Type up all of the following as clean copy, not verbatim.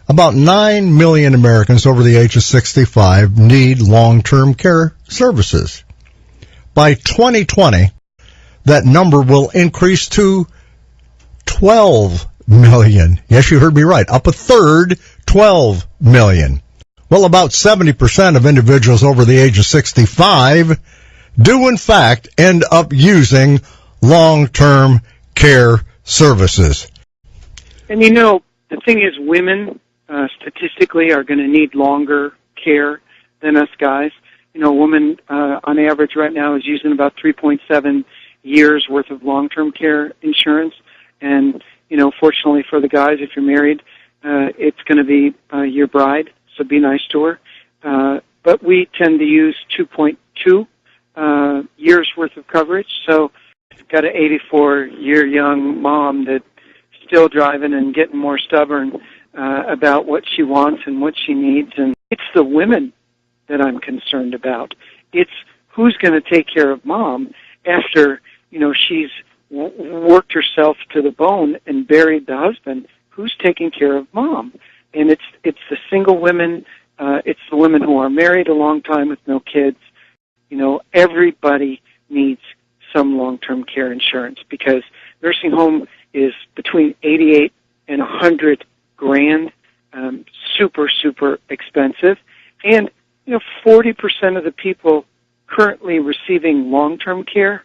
About 9 million Americans over the age of 65 need long-term care services. By 2020, that number will increase to 12 million. Yes, you heard me right. Up a third, 12 million. Well, about 70% of individuals over the age of 65 do, in fact, end up using long-term care services. And the thing is, women statistically are going to need longer care than us guys. A woman on average right now is using about 3.7 years worth of long-term care insurance. And, fortunately for the guys, if you're married, it's going to be your bride, so be nice to her. But we tend to use 2.2 years worth of coverage. So I've got an 84-year young mom that's still driving and getting more stubborn about what she wants and what she needs. And it's the women that I'm concerned about. It's who's going to take care of mom after, she's worked herself to the bone and buried the husband. Who's taking care of mom? And it's the single women, it's the women who are married a long time with no kids. Everybody needs some long-term care insurance because nursing home is between 88 and 100 grand, super, super expensive. And, 40% of the people currently receiving long-term care,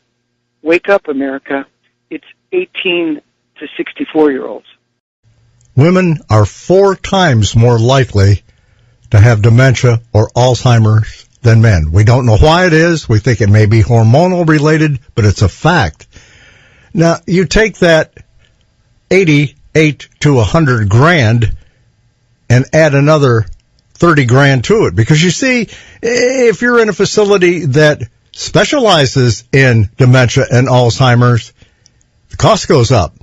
wake up, America, it's 18 to 64-year-olds. Women are 4 times more likely to have dementia or Alzheimer's than men. We don't know why it is. We think it may be hormonal related, but it's a fact. Now, you take that 88 to 100 grand and add another 30 grand to it. Because you see, if you're in a facility that specializes in dementia and Alzheimer's, the cost goes up.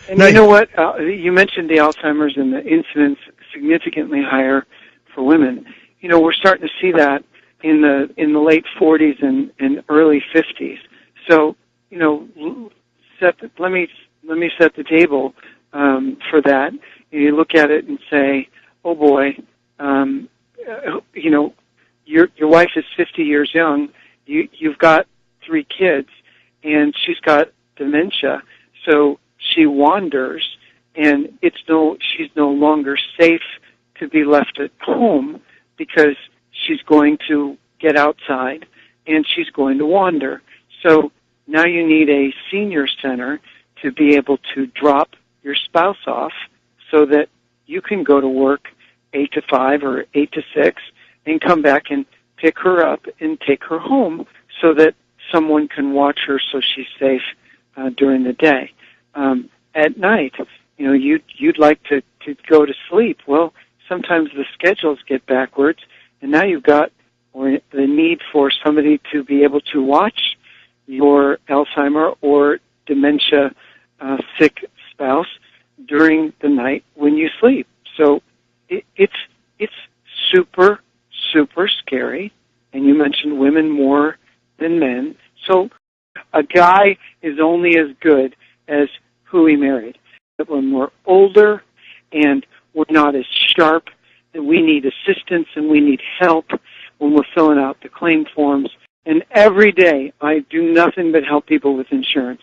And now, you know what? You mentioned the Alzheimer's and the incidence significantly higher for women. We're starting to see that in the late 40s and early 50s. So, let me set the table for that. You look at it and say, oh boy, your wife is 50 years young. You've got 3 kids, and she's got dementia. So she wanders, and she's no longer safe to be left at home because she's going to get outside and she's going to wander. So now you need a senior center to be able to drop your spouse off so that you can go to work 8 to 5 or 8 to 6 and come back and pick her up and take her home so that someone can watch her so she's safe during the day. At night, you'd like to go to sleep. Well, sometimes the schedules get backwards, and now you've got the need for somebody to be able to watch your Alzheimer or dementia sick spouse during the night when you sleep. So it's super, super scary, and you mentioned women more than men. So a guy is only as good as who he married. But when we're older and we're not as sharp, that we need assistance and we need help when we're filling out the claim forms. And every day I do nothing but help people with insurance.